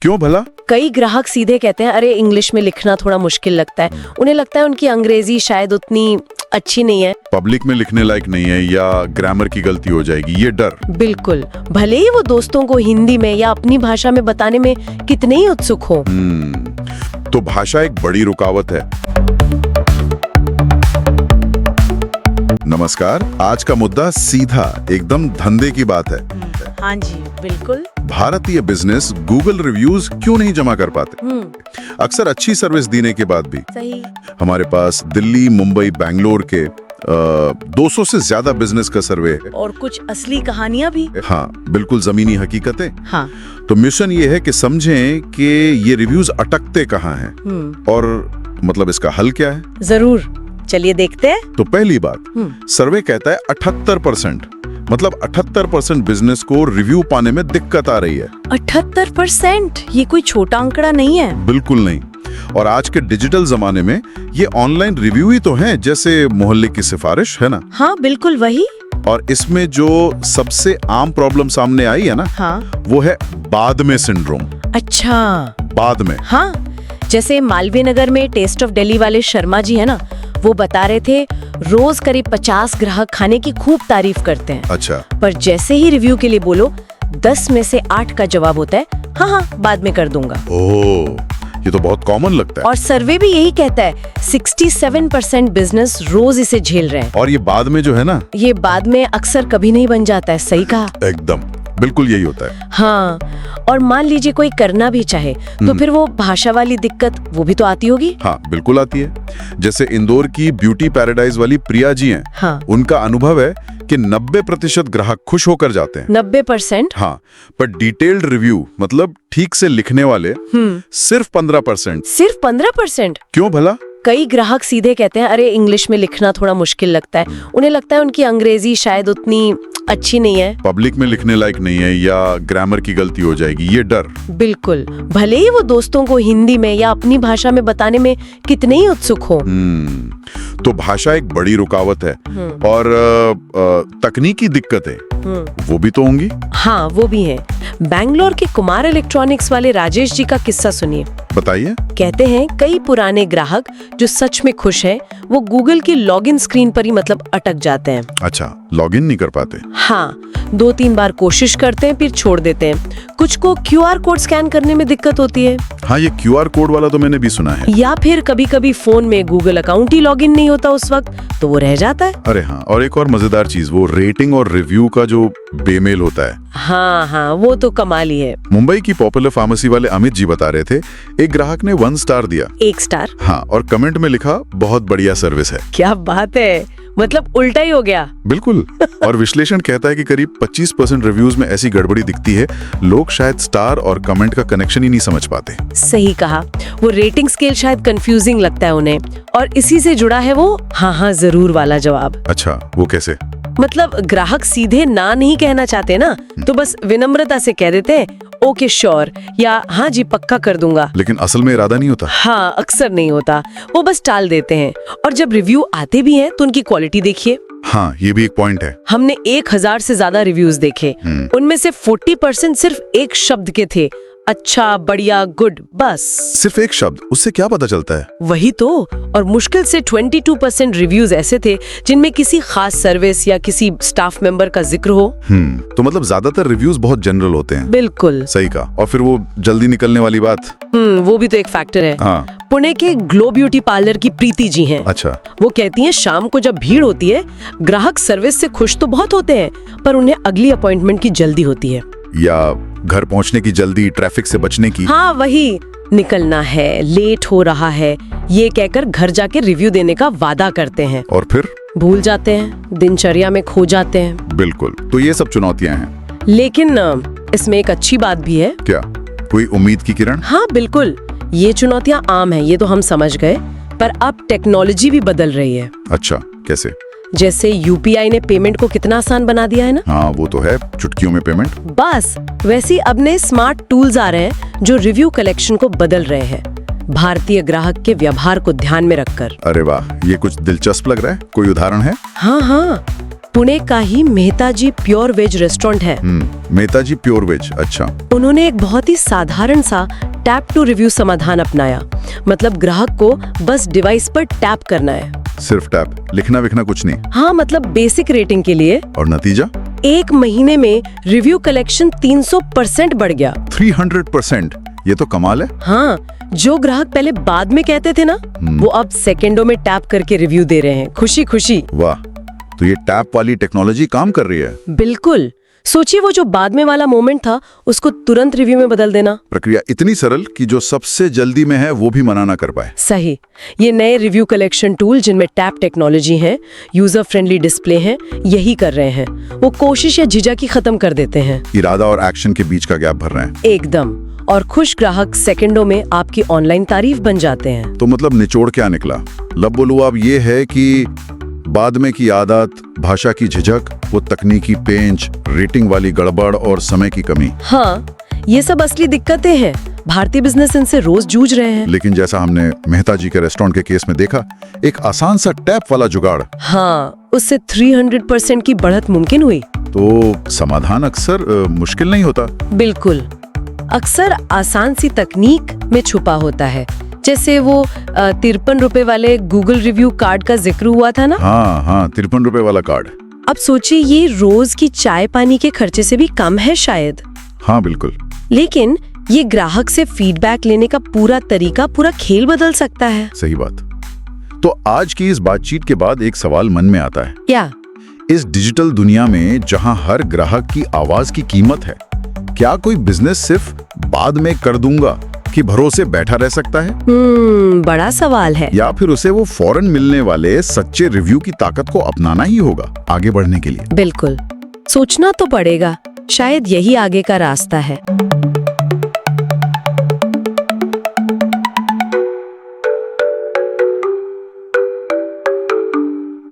क्यों भला? कई ग्राहक सीधे कहते हैं अरे इंग्लिश में लिखना थोड़ा मुश्किल लगता है। उन्हें लगता है उनकी अंग्रेजी शायद उतनी अच्छी नहीं है। पब्लिक में लिखने लायक नहीं है या ग्रामर की गलती हो जाएगी, ये डर। बिल्कुल, भले ही वो दोस्तों को हिंदी में या अपनी भाषा में बताने में कितने ही उत्सुक हो। तो भाषा एक बड़ी रुकावट है। नमस्कार, आज का मुद्दा सीधा एकदम धंधे की बात है। हाँ जी, बिल्कुल। भारतीय बिजनेस गूगल रिव्यूज क्यों नहीं जमा कर पाते? अक्सर अच्छी सर्विस देने के बाद भी। सही। हमारे पास दिल्ली, मुंबई, बैंगलोर के 200 से ज्यादा बिजनेस का सर्वे है और कुछ असली कहानियां भी। हाँ, बिल्कुल जमीनी हकीकतें। हाँ। तो मिशन ये है कि समझें कि ये रिव्यूज अटकते कहाँ हैं और मतलब इसका हल क्या है। जरूर, चलिए देखते हैं। तो पहली बात, सर्वे कहता है 78%, मतलब 78% बिजनेस को रिव्यू पाने में दिक्कत आ रही है। 78%? ये कोई छोटा आंकड़ा नहीं है। बिल्कुल नहीं। और आज के डिजिटल जमाने में ये ऑनलाइन रिव्यू ही तो हैं, जैसे मोहल्ले की सिफारिश, है ना? हाँ, बिल्कुल वही। और इसमें जो सबसे आम प्रॉब्लम सामने आई है ना, हाँ, वो है बाद में सिंड्रोम। अच्छा, बाद में। हाँ, जैसे मालवीय नगर में टेस्ट ऑफ दिल्ली वाले शर्मा जी है ना, वो बता रहे थे रोज करीब 50 ग्राहक खाने की खूब तारीफ करते हैं। अच्छा। पर जैसे ही रिव्यू के लिए बोलो 10 में से 8 का जवाब होता है हाँ हाँ बाद में कर दूंगा। ओह, ये तो बहुत कॉमन लगता है। और सर्वे भी यही कहता है 67% बिजनेस रोज इसे झेल रहे हैं। और ये बाद में जो है ना, ये बाद में अक्सर कभी नहीं बन जाता है। सही कहा। एकदम बिल्कुल यही होता है। हाँ, और मान लीजिए कोई करना भी चाहे तो फिर वो भाषा वाली दिक्कत वो भी तो आती होगी। हाँ, बिल्कुल आती है। जैसे इंदौर की ब्यूटी पैराडाइज वाली प्रिया जी हैं। हाँ। उनका अनुभव है कि 90% ग्राहक खुश होकर जाते हैं। 90%? हाँ, पर डिटेल्ड रिव्यू मतलब ठीक से लिखने वाले सिर्फ 15%। सिर्फ 15%? क्यों भला? कई ग्राहक सीधे कहते हैं अरे इंग्लिश में लिखना थोड़ा मुश्किल लगता है। उन्हें लगता है उनकी अंग्रेजी शायद उतनी अच्छी नहीं है। पब्लिक में लिखने लायक नहीं है या ग्रामर की गलती हो जाएगी, ये डर। बिल्कुल, भले ही वो दोस्तों को हिंदी में या अपनी भाषा में बताने में कितने ही उत्सुक हो। तो भाषा एक बड़ी रुकावट है। और तकनीकी दिक्कतें वो भी तो होंगी। हाँ, वो भी है। बैंगलोर के कुमार इलेक्ट्रॉनिक्स वाले राजेश जी का किस्सा सुनिए। बताइए। कहते हैं कई पुराने ग्राहक जो सच में खुश हैं, वो गूगल की लॉगिन स्क्रीन पर ही मतलब अटक जाते हैं। अच्छा, लॉगिन नहीं कर पाते? हाँ, 2-3 बार कोशिश करते हैं फिर छोड़ देते हैं। कुछ को QR कोड स्कैन करने में दिक्कत होती है। हाँ, ये QR कोड वाला तो मैंने भी सुना है। या फिर कभी-कभी फोन में गूगल अकाउंट ही लॉगिन नहीं होता उस वक्त, तो वो रह जाता है। अरे हाँ, और एक और मजेदार चीज, वो रेटिंग और रिव्यू का जो बेमेल होता है। हाँ हाँ, वो तो कमाल ही है। मुंबई की पॉपुलर फार्मेसी वाले अमित जी बता रहे थे, एक ग्राहक ने 1 स्टार दिया। 1 स्टार? हाँ, और कमेंट में लिखा बहुत बढ़िया सर्विस है। क्या बात है, मतलब उल्टा ही हो गया। बिल्कुल। और विश्लेषण कहता है कि करीब 25% रिव्यूज में ऐसी गड़बड़ी दिखती है, लोग शायद स्टार और कमेंट का कनेक्शन ही नहीं समझ पाते। सही कहा, वो रेटिंग स्केल शायद कंफ्यूजिंग लगता है उन्हें, और इसी से जुड़ा है वो हाँ हाँ जरूर वाला जवाब। अच्छा, वो कैसे? मतलब ग्राहक सीधे ना नहीं कहना चाहते ना, तो बस विनम्रता से कह देते हैं ओके श्योर या हाँ जी पक्का कर दूंगा। लेकिन असल में इरादा नहीं होता। हाँ, अक्सर नहीं होता, वो बस टाल देते हैं। और जब रिव्यू आते भी हैं तो उनकी क्वालिटी देखिए। हाँ, ये भी एक पॉइंट है। हमने 1000 से ज्यादा रिव्यूज देखे, उनमें से 40% सिर्फ एक शब्द के थे, अच्छा, बढ़िया, गुड, बस। सिर्फ एक शब्द, उससे क्या पता चलता है? वही तो। और मुश्किल से 22% रिव्यूज ऐसे थे जिनमें किसी खास सर्विस या किसी स्टाफ मेंबर का जिक्र हो। तो मतलब ज्यादातर रिव्यूज बहुत जनरल होते हैं। बिल्कुल सही कहा। और फिर वो जल्दी निकलने वाली बात। वो भी तो एक फैक्टर है। हाँ। पुणे के ग्लो ब्यूटी पार्लर की प्रीति जी हैं। अच्छा। वो कहती हैं शाम को जब भीड़ होती है, ग्राहक सर्विस से खुश तो बहुत होते हैं, पर उन्हें अगली अपॉइंटमेंट की जल्दी होती है। या घर पहुंचने की जल्दी, ट्रैफिक से बचने की। हाँ, वही, निकलना है, लेट हो रहा है, ये कहकर घर जाके रिव्यू देने का वादा करते हैं और फिर भूल जाते हैं, दिनचर्या में खो जाते हैं। बिल्कुल, तो ये सब चुनौतियां हैं। लेकिन इसमें एक अच्छी बात भी है। क्या? कोई उम्मीद की किरण? हाँ बिल्कुल, ये चुनौतियां आम है, ये तो हम समझ गए, पर अब टेक्नोलॉजी भी बदल रही है। अच्छा, कैसे? जैसे UPI ने पेमेंट को कितना आसान बना दिया है ना। हाँ, वो तो है, चुटकियों में पेमेंट। बस वैसे अब नए स्मार्ट टूल्स आ रहे हैं जो रिव्यू कलेक्शन को बदल रहे हैं, भारतीय ग्राहक के व्यवहार को ध्यान में रखकर। अरे वाह, ये कुछ दिलचस्प लग रहा है। कोई उदाहरण है? हाँ हाँ, पुणे का ही मेहताजी प्योर वेज रेस्टोरेंट है। मेहताजी प्योर वेज, अच्छा। उन्होंने एक बहुत ही साधारण सा टैप टू रिव्यू समाधान अपनाया। मतलब ग्राहक को बस डिवाइस पर टैप करना है, सिर्फ टैप, लिखना विखना कुछ नहीं। हाँ, मतलब बेसिक रेटिंग के लिए। और नतीजा? 1 महीने में रिव्यू कलेक्शन 300% बढ़ गया। 300%? ये तो कमाल है। हाँ, जो ग्राहक पहले बाद में कहते थे ना, वो अब सेकंडों में टैप करके रिव्यू दे रहे हैं, खुशी खुशी। वाह, तो ये टैप वाली टेक्नोलॉजी काम कर रही है। बिल्कुल। सोचिए, वो जो बाद में वाला मोमेंट था, उसको तुरंत रिव्यू में बदल देना। प्रक्रिया इतनी सरल कि जो सबसे जल्दी में है वो भी मना ना कर पाए। सही। ये नए रिव्यू कलेक्शन टूल जिनमें टैप टेक्नोलॉजी है, यूजर फ्रेंडली डिस्प्ले है, यही कर रहे हैं। वो कोशिश या झिझक ही खत्म कर देते हैं। इरादा और एक्शन के बीच का गैप भर रहे हैं। एकदम। और खुश ग्राहक सेकंडों में आपकी ऑनलाइन तारीफ बन जाते हैं। तो मतलब निचोड़ क्या निकला? लब बोलू अब ये है कि बाद में की आदत, भाषा की झिझक, वो तकनीकी पेंच, रेटिंग वाली गड़बड़ और समय की कमी। हाँ, ये सब असली दिक्कतें हैं। भारतीय बिजनेस इनसे रोज जूझ रहे हैं। लेकिन जैसा हमने मेहता जी के रेस्टोरेंट के केस में देखा, एक आसान सा टैप वाला जुगाड़, हाँ, उससे 300% की बढ़त मुमकिन हुई। तो समाधान अक्सर मुश्किल नहीं होता। बिल्कुल, अक्सर आसान सी तकनीक में छुपा होता है। जैसे वो 53 रुपए वाले गूगल रिव्यू कार्ड का जिक्र हुआ था ना। हाँ, 53 रुपए वाला कार्ड। अब सोचिए, ये रोज की चाय पानी के खर्चे से भी कम है शायद। हाँ बिल्कुल। लेकिन ये ग्राहक से फीडबैक लेने का पूरा तरीका, पूरा खेल बदल सकता है। सही बात। तो आज की इस बातचीत के बाद एक सवाल मन में आता है। क्या? इस डिजिटल दुनिया में जहां हर ग्राहक की आवाज की कीमत है, क्या कोई बिजनेस सिर्फ बाद में कर दूंगा कि भरोसे बैठा रह सकता है? बड़ा सवाल है। या फिर उसे वो फौरन मिलने वाले सच्चे रिव्यू की ताकत को अपनाना ही होगा आगे बढ़ने के लिए? बिल्कुल, सोचना तो पड़ेगा। शायद यही आगे का रास्ता है।